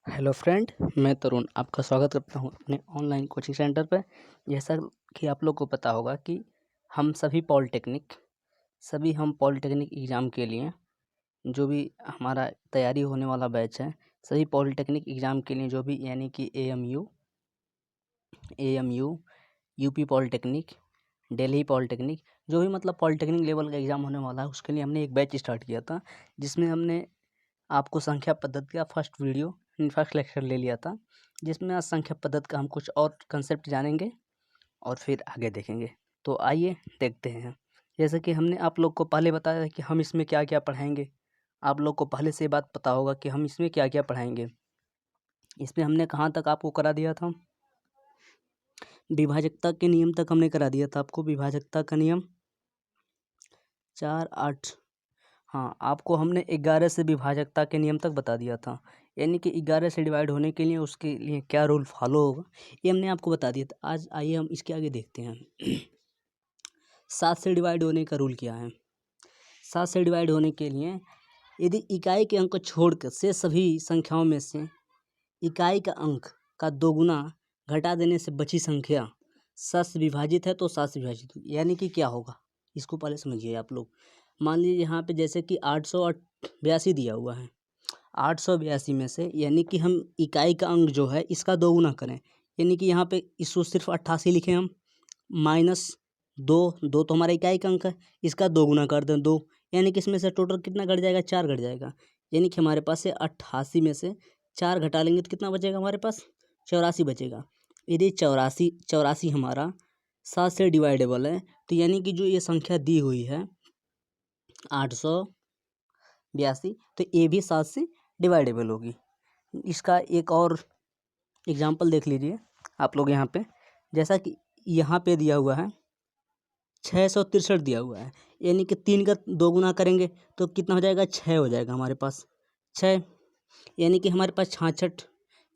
Hello friend, मैं तरुण आपका स्वागत करता हूं अपने ऑनलाइन कोचिंग सेंटर पर। जैसा कि आप लोग को पता होगा कि हम सभी पॉलिटेक्निक एग्ज़ाम के लिए जो भी हमारा तैयारी होने वाला बैच है, सभी पॉलिटेक्निक एग्ज़ाम के लिए जो भी यानी कि AMU, UP polytechnic, Delhi polytechnic, जो भी मतलब पॉलिटेक्निक लेवल का एग्ज़ाम होने वाला है, उसके लिए हमने एक बैच स्टार्ट किया था, जिसमें हमने आपको संख्या पद्धति का फर्स्ट लेक्चर ले लिया था, जिसमें आज संख्या पद्धति का हम कुछ और कंसेप्ट जानेंगे और फिर आगे देखेंगे। तो आइए देखते हैं। जैसे कि हमने आप लोग को पहले बताया था कि हम इसमें क्या क्या पढ़ाएंगे। आप लोग को पहले से बात पता होगा कि हम इसमें क्या क्या पढ़ाएंगे। इसमें हमने कहाँ तक आपको करा दिया था, विभाजकता के नियम तक हमने करा दिया था आपको। विभाजकता का नियम 4, 8, हाँ, आपको हमने 11 से विभाजकता के नियम तक बता दिया था, यानी कि 11 से डिवाइड होने के लिए उसके लिए क्या रूल फॉलो होगा, ये हमने आपको बता दिया था। आज आइए हम इसके आगे देखते हैं। 7 से डिवाइड होने का रूल क्या है। 7 से डिवाइड होने के लिए यदि इकाई के अंक को छोड़कर से सभी संख्याओं में से इकाई का अंक का 2 गुना घटा देने से बची संख्या 7 से विभाजित है तो 7 से विभाजित, यानी कि क्या होगा इसको पहले समझिए आप लोग। मान लीजिए यहाँ पे जैसे कि 882 दिया हुआ है। 882 में से यानी कि हम इकाई का अंक जो है इसका 2 गुना करें, यानी कि यहाँ पे इसको सिर्फ 88 लिखें हम, माइनस 2 तो हमारा इकाई का अंक है, इसका 2 गुना कर दें 2, यानी कि इसमें से टोटल कितना घट जाएगा, 4 घट जाएगा। यानी कि हमारे पास से 88 में से 4 घटा लेंगे तो कितना बचेगा हमारे पास, 84 बचेगा। यदि 84 हमारा 7 से डिवाइडेबल है तो यानी कि जो ये संख्या दी हुई है 882, तो ये भी 7 से डिवाइडेबल होगी। इसका एक और एग्जाम्पल देख लीजिए आप लोग यहाँ पे। जैसा कि यहाँ पे दिया हुआ है 663 दिया हुआ है, यानी कि 3 का 2 गुना करेंगे तो कितना हो जाएगा, 6 हो जाएगा हमारे पास 6, यानी कि हमारे पास 66,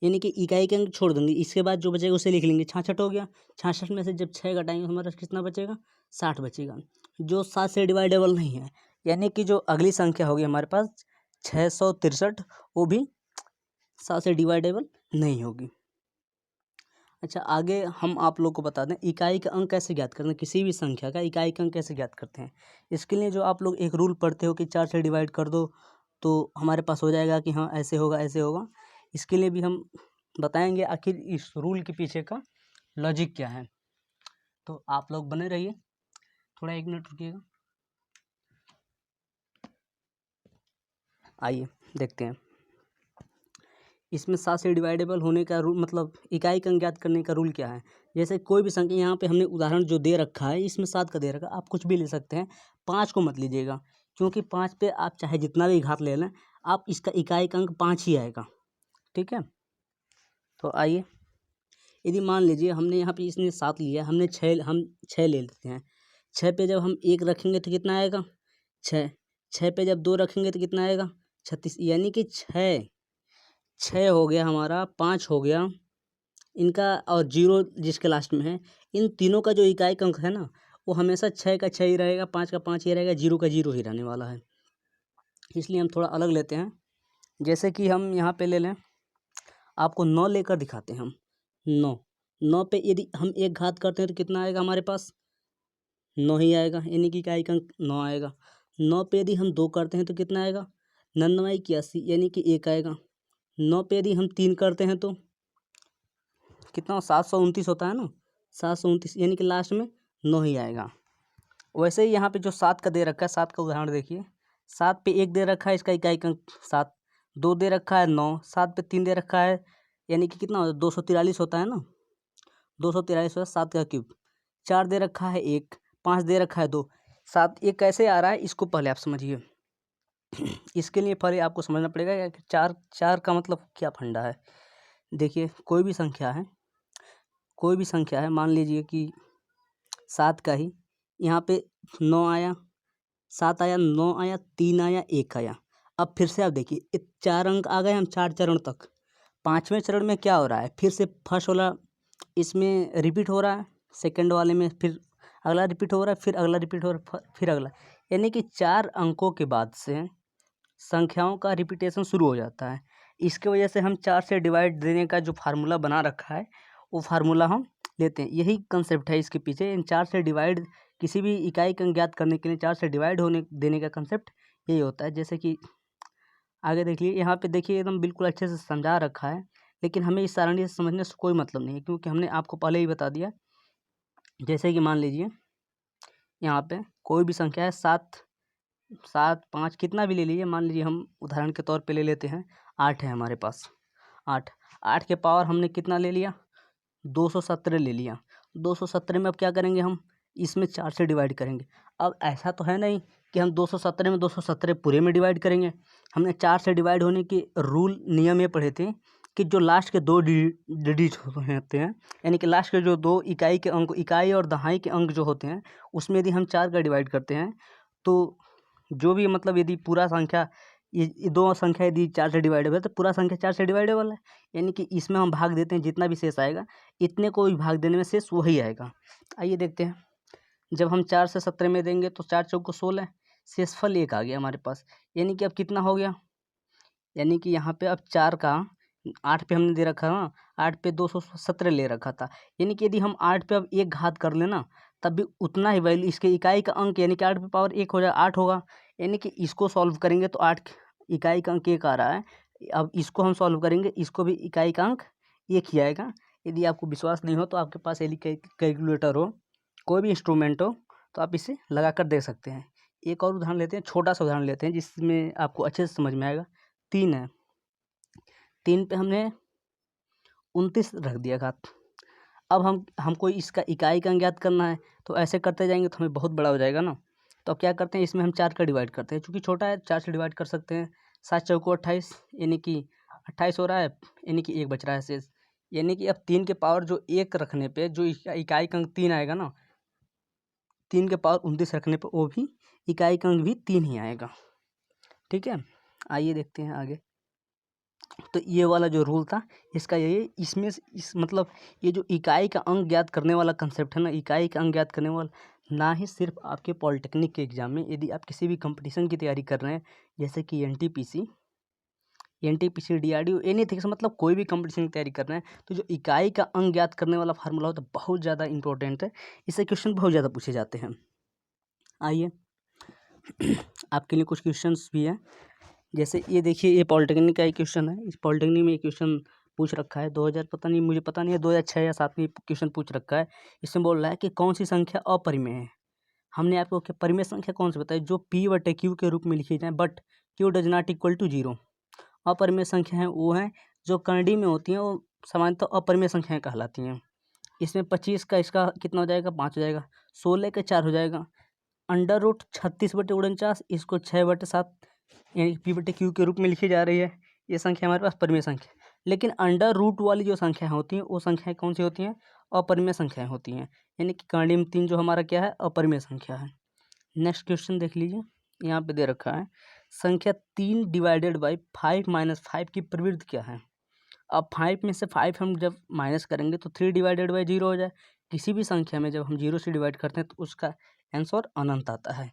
यानी कि इकाई के अंक छोड़ देंगे, इसके बाद जो बचेगा उसे लिख लेंगे, 66 हो गया। 66 में से जब 6 घटाएंगे तो हमारे पास कितना बचेगा, 60 बचेगा, जो 7 से डिवाइडेबल नहीं है। यानी कि जो अगली संख्या होगी हमारे पास 663, वो भी 7 से डिवाइडेबल नहीं होगी। अच्छा, आगे हम आप लोग को बता दें इकाई का अंक कैसे ज्ञात करते हैं, किसी भी संख्या का इकाई का अंक कैसे ज्ञात करते हैं। इसके लिए जो आप लोग एक रूल पढ़ते हो कि 4 से डिवाइड कर दो तो हमारे पास हो जाएगा कि हाँ ऐसे होगा ऐसे होगा। इसके लिए भी हम बताएंगे आखिर इस रूल के पीछे का लॉजिक क्या है। तो आप लोग बने रहिए, थोड़ा 1 मिनट रुकिएगा। आइए देखते हैं इसमें 7 से डिवाइडेबल होने का रूल, मतलब इकाई का अंक ज्ञात करने का रूल क्या है। जैसे कोई भी संख्या, यहाँ पे हमने उदाहरण जो दे रखा है इसमें 7 का दे रखा है, आप कुछ भी ले सकते हैं, 5 को मत लीजिएगा, क्योंकि 5 पे आप चाहे जितना भी घात ले लें आप इसका इकाई का अंक 5 ही आएगा, ठीक है। तो आइए, यदि मान लीजिए हमने यहाँ पे इसने 7 लिया, हम 6 ले लेते हैं। 6 पे जब हम 1 रखेंगे तो कितना आएगा, 6। 6 पे जब 2 रखेंगे तो कितना आएगा, 36, यानी कि 6 हो गया हमारा, 5 हो गया इनका, और 0 जिसके लास्ट में है, इन तीनों का जो इकाई का अंक है ना वो हमेशा 6 का 6 ही रहेगा, 5 का 5 ही रहेगा, 0 का 0 ही रहने वाला है। इसलिए हम थोड़ा अलग लेते हैं। जैसे कि हम यहाँ पे ले लें, आपको 9 लेकर दिखाते हैं हम। 9 पे यदि हम एक घात करते हैं तो कितना आएगा हमारे पास, 9 ही आएगा, यानी कि इकाई का अंक 9 आएगा। 9 पे यदि हम 2 करते हैं तो कितना आएगा, 99 81, यानी कि 1 आएगा। 9 पे यदि हम 3 करते हैं तो कितना, 729 होता है ना, 729, यानी कि लास्ट में 9 ही आएगा। वैसे ही यहाँ पे जो 7 का दे रखा है, 7 का उदाहरण देखिए। 7 पे 1 दे रखा है, इसका इकाई का अंक 7, 2 दे रखा है 9, 7 पे 3 दे रखा है, यानी कि कितना होता है, 243 होता है ना, 243 होता है, 7 का क्यूब। 4 दे रखा है 1, 5 दे रखा है 2, 7 ये कैसे आ रहा है इसको पहले आप समझिए। इसके लिए पहले आपको समझना पड़ेगा कि 4 का मतलब क्या फंडा है। देखिए कोई भी संख्या है, मान लीजिए कि 7 का ही यहाँ पे 9 आया, 7 आया, 9 आया, 3 आया, 1 आया। अब फिर से आप देखिए, ये 4 अंक आ गए, हम 4 चरण तक। 5वें चरण में क्या हो रहा है, फिर से फर्स्ट वाला इसमें रिपीट हो रहा है, सेकंड वाले में फिर अगला रिपीट हो रहा है, फिर अगला रिपीट हो रहा है, फिर अगला, यानी कि 4 अंकों के बाद से संख्याओं का रिपीटेशन शुरू हो जाता है। इसके वजह से हम 4 से डिवाइड देने का जो फार्मूला बना रखा है वो फार्मूला हम लेते हैं। यही कंसेप्ट है इसके पीछे। इन 4 से डिवाइड किसी भी इकाई का ज्ञात करने के लिए 4 से डिवाइड होने देने का कंसेप्ट यही होता है। जैसे कि आगे देख लीजिए, यहाँ पे देखिए एकदम बिल्कुल अच्छे से समझा रखा है, लेकिन हमें इस सारणी से समझने से कोई मतलब नहीं है, क्योंकि हमने आपको पहले ही बता दिया। जैसे कि मान लीजिए यहाँ पे कोई भी संख्या है, 7, 5 कितना भी ले लीजिए। मान लीजिए हम उदाहरण के तौर पे ले लेते हैं 8 है हमारे पास। 8 के पावर हमने कितना ले लिया, 217 ले लिया। 217 में अब क्या करेंगे, हम इसमें 4 से डिवाइड करेंगे। अब ऐसा तो है नहीं कि हम 217 में 217 पूरे में डिवाइड करेंगे। हमने 4 से डिवाइड होने की रूल नियम ये पढ़े थे कि जो लास्ट के 2 डिजिट होते हैं, यानी कि लास्ट के जो 2 इकाई के अंक, इकाई और दहाई के अंक जो होते हैं, उसमें यदि हम 4 का डिवाइड करते हैं तो जो भी मतलब यदि पूरा संख्या ये 2 संख्या यदि 4 से डिवाइडेबल है तो पूरा संख्या 4 से डिवाइडेबल है। यानी कि इसमें हम भाग देते हैं, जितना भी शेष आएगा इतने को भी भाग देने में शेष वही आएगा। आइए देखते हैं, जब हम 4 से 17 में देंगे तो 4 चौको 16, शेषफल 1 आ गया हमारे पास। यानी कि अब कितना हो गया, यानी कि यहाँ पे अब 4 का 8 पे हमने दे रखा ना, 8 पे 217 ले रखा था। यानी कि यदि हम 8 पे अब 1 घात कर लेना तब भी उतना ही वैल्यू इसके इकाई का अंक, यानी कि 8 पे पावर 1 हो जाए 8 होगा। यानी कि इसको सॉल्व करेंगे तो 8 इकाई का अंक 1 आ रहा है। अब इसको हम सॉल्व करेंगे, इसको भी इकाई का अंक 1 ही आएगा। यदि आपको विश्वास नहीं हो तो आपके पास एली कैलकुलेटर हो, कोई भी इंस्ट्रूमेंट हो, तो आप इसे लगा कर देख सकते हैं। एक और उदाहरण लेते हैं, छोटा सा उदाहरण लेते हैं जिसमें आपको अच्छे से समझ में आएगा। 3 है, 3 पे हमने 29 रख दिया घात। अब हमको इसका इकाई का ज्ञात करना है, तो ऐसे करते जाएंगे तो हमें बहुत बड़ा हो जाएगा ना। तो अब क्या करते हैं, इसमें हम 4 का डिवाइड करते हैं, चूँकि छोटा है 4 से डिवाइड कर सकते हैं। 7 चौको 28, यानी कि 28 हो रहा है, यानी कि 1 बच रहा है शेष। यानी कि अब 3 के पावर जो 1 रखने पे जो इकाई का अंक 3 आएगा ना, 3 के पावर 29 रखने पर वो भी इकाई का अंक भी 3 ही आएगा। ठीक है, आइए देखते हैं आगे। तो ये वाला जो रूल था इसका यही, इसमें इस मतलब ये जो इकाई का अंक ज्ञात करने वाला कंसेप्ट है ना, इकाई का अंक ज्ञात करने वाला ना ही सिर्फ आपके पॉलिटेक्निक के एग्जाम में, यदि आप किसी भी कंपटीशन की तैयारी कर रहे हैं जैसे कि एनटीपीसी, डीआरडीओ, एनीथिंग, मतलब कोई भी कंपटीशन की तैयारी कर रहे हैं, तो जो इकाई का अंक ज्ञात करने वाला फार्मूला होता है बहुत ज़्यादा इंपॉर्टेंट है। इससे क्वेश्चन बहुत ज़्यादा पूछे जाते हैं। आइए आपके लिए कुछ क्वेश्चंस भी हैं। जैसे ये देखिए, ये पॉलिटेक्निक का एक क्वेश्चन है। इस पॉलिटेक्निक में एक क्वेश्चन पूछ रखा है 2000, पता नहीं, मुझे पता नहीं है 2006 या 7 में क्वेश्चन पूछ रखा है। इसमें बोल रहा है कि कौन सी संख्या अपरिमेय है। हमने आपको क्या परिमेय संख्या कौन सी बताई, जो P बटे Q के रूप में लिखी जाए but Q does not equal to 0। अपरिमेय संख्या है वो है जो कर्णी में होती हैं, वो सामान्यतः अपरिमेय संख्याएं कहलाती हैं। इसमें 25 का इसका कितना हो जाएगा, 5 हो जाएगा। 16 का 4 हो जाएगा। अंडर रूट 36 बटे 49, इसको 6 बटे 7 यानी P बटे Q के रूप में लिखी जा रही है। ये संख्या हमारे पास परिमेय संख्या। लेकिन अंडर रूट वाली जो संख्या होती हैं वो संख्याएं कौन सी होती हैं, अपरिमेय संख्याएं होती हैं। यानी कि कर्णी में 3 जो हमारा क्या है, अपरिमेय संख्या है। नेक्स्ट क्वेश्चन देख लीजिए, यहाँ पे दे रखा है संख्या 3 डिवाइडेड बाई 5 माइनस 5 की प्रवृत्ति क्या है। अब 5 में से 5 हम जब माइनस करेंगे तो 3 डिवाइडेड बाई 0 हो जाए। किसी भी संख्या में जब हम 0 से डिवाइड करते हैं तो उसका आंसर अनंत आता है।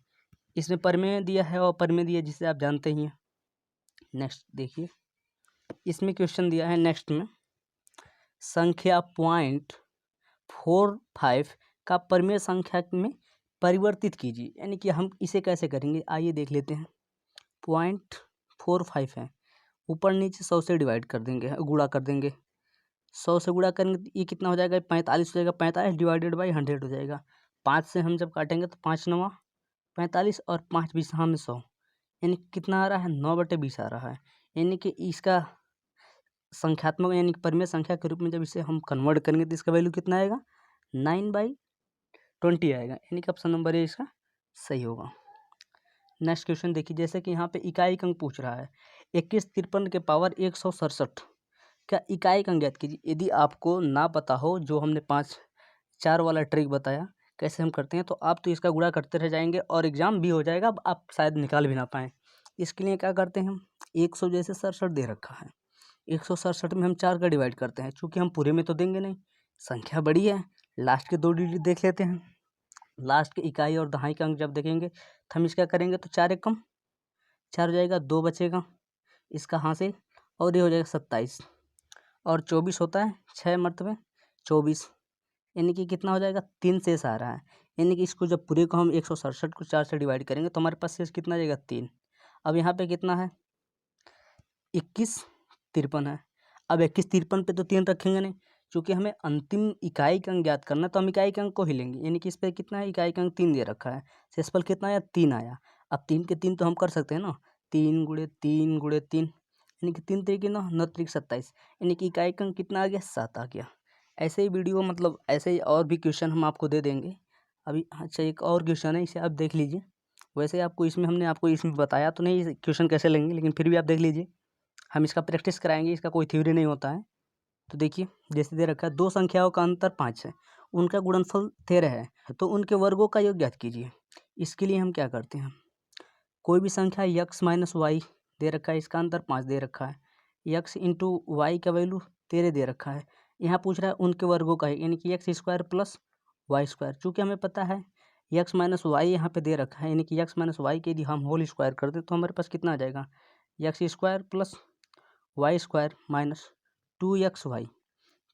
इसमें परिमेय दिया है और परिमेय दिया है जिसे आप जानते ही हैं। नेक्स्ट देखिए, इसमें क्वेश्चन दिया है नेक्स्ट में, संख्या 0.45 का परिमेय संख्या में परिवर्तित कीजिए। यानी कि हम इसे कैसे करेंगे, आइए देख लेते हैं। 0.45 है, ऊपर नीचे 100 से डिवाइड कर देंगे, गुणा कर देंगे। 100 से गुणा करेंगे तो ये कितना हो जाएगा, 45 हो जाएगा। 45 डिवाइडेड बाई 100 हो जाएगा। 5 से हम जब काटेंगे तो 5 9 45 और 5 20 में 100, यानी कितना आ रहा है, 9/20 आ रहा है। यानी कि इसका संख्यात्मक यानी कि परिमेय संख्या के रूप में जब इसे हम कन्वर्ट करेंगे तो इसका वैल्यू कितना आएगा, 9/20 आएगा। यानी कि ऑप्शन नंबर ए इसका सही होगा। नेक्स्ट क्वेश्चन देखिए, जैसे कि यहाँ पे इकाई अंक पूछ रहा है 21 53 के पावर 167 का इकाई अंक ज्ञात कीजिए। यदि आपको ना पता हो जो हमने 5-4 वाला ट्रिक बताया कैसे हम करते हैं, तो आप तो इसका गुणा करते रह जाएंगे और एग्जाम भी हो जाएगा, अब आप शायद निकाल भी ना पाएँ। इसके लिए क्या करते हैं हम, 100 जैसे 67 दे रखा है, 167 में हम 4 का डिवाइड करते हैं, चूँकि हम पूरे में तो देंगे नहीं, संख्या बड़ी है, लास्ट के 2 डिजिट देख लेते हैं। लास्ट के इकाई और दहाई का अंक जब देखेंगे तो हम इसका करेंगे तो 4 एकम 4 हो जाएगा, 2 बचेगा इसका हासिल और ये हो जाएगा 27 और 24 होता है 6 मरतबे 24, यानी कि कितना हो जाएगा 3 शेष आ रहा है। यानी कि इसको जब पूरे को हम 167 को 4 से डिवाइड करेंगे तो हमारे पास शेष कितना आ जाएगा 3। अब यहाँ पे कितना है 21 53 है। अब 21 53 पे तो 3 रखेंगे नहीं, क्योंकि हमें अंतिम इकाई का अंक ज्ञात करना है तो हम इकाई का अंक को ही लेंगे। यानी कि इस पे कितना है इकाई का अंक 3 दे रखा है, शेषफल कितना आया 3 आया। अब 3 के 3 तो हम कर सकते हैं ना, 3 गुणे 3 गुणे 3 यानी कि 3 तरीके 9 9 तरीके 27, यानी कि इकाई का अंक कितना आ गया 7 आ गया। ऐसे ही वीडियो मतलब ऐसे ही और भी क्वेश्चन हम आपको दे देंगे। अभी अच्छा एक और क्वेश्चन है, इसे आप देख लीजिए। वैसे आपको इसमें हमने आपको इसमें बताया तो नहीं क्वेश्चन कैसे लेंगे, लेकिन फिर भी आप देख लीजिए, हम इसका प्रैक्टिस कराएंगे, इसका कोई थ्योरी नहीं होता है। तो देखिए जैसे दे रखा है 2 संख्याओं का अंतर 5 है, उनका गुणनफल 13 है, तो उनके वर्गों का योग ज्ञात कीजिए। इसके लिए हम क्या करते हैं, कोई भी संख्या x माइनस वाई दे रखा है, इसका अंतर 5 दे रखा है, x इंटू वाई का वैल्यू 13 दे रखा है। यहाँ पूछ रहा है उनके वर्गों का है, यानी कि x square plus y square. चूँकि हमें पता है x माइनस वाई यहाँ पे दे रखा है, यानी कि x माइनस वाई के यदि हम होल स्क्वायर कर दें तो हमारे पास कितना आ जाएगा x square plus y square minus 2xy।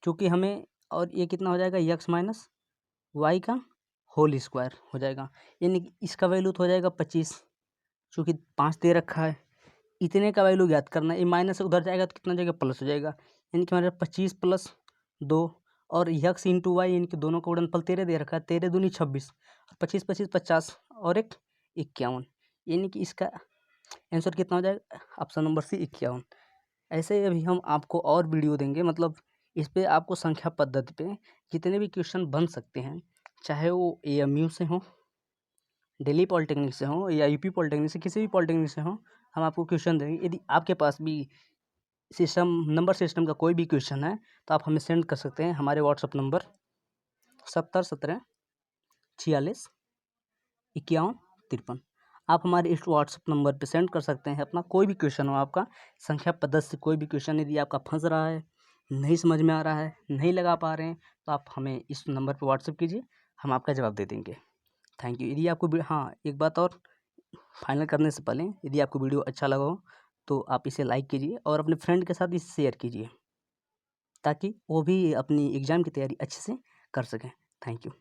चूँकि हमें और ये कितना हो जाएगा x माइनस वाई का होल स्क्वायर हो जाएगा, यानी कि इसका वैल्यू तो हो जाएगा 25, चूँकि 5 दे रखा है, इतने का वैल्यू ज्ञात करना है। ये माइनस से उधर जाएगा तो कितना हो जाएगा प्लस हो जाएगा, यानी कि हमारे 25 प्लस 2 और x इंटू वाई, यानी कि दोनों का गुणनफल 13 दे रखा है, 13 दूनी 26 और 25 25 50 और एक 51, यानी कि इसका आंसर कितना हो जाएगा ऑप्शन नंबर सी 51। ऐसे ही अभी हम आपको और वीडियो देंगे, मतलब इस पे आपको संख्या पद्धति पे जितने भी क्वेश्चन बन सकते हैं, चाहे वो AMU से हो, दिल्ली पॉलिटेक्निक से हो या यूपी पॉलिटेक्निक से, किसी भी पॉलिटेक्निक से हो, हम आपको क्वेश्चन देंगे। यदि आपके पास भी नंबर सिस्टम का कोई भी क्वेश्चन है तो आप हमें सेंड कर सकते हैं हमारे व्हाट्सअप नंबर 70 17 46 51 53। आप हमारे इस व्हाट्सअप नंबर पे सेंड कर सकते हैं अपना कोई भी क्वेश्चन हो आपका, संख्या पद्धति से कोई भी क्वेश्चन यदि आपका फंस रहा है, नहीं समझ में आ रहा है, नहीं लगा पा रहे हैं, तो आप हमें इस नंबर पे व्हाट्सअप कीजिए, हम आपका जवाब दे देंगे। Thank you. यदि आपको हाँ एक बात और फाइनल करने से पहले, यदि आपको वीडियो अच्छा लगा हो तो आप इसे लाइक कीजिए और अपने फ्रेंड के साथ इसे शेयर कीजिए, ताकि वो भी अपनी एग्ज़ाम की तैयारी अच्छे से कर सकें। Thank you.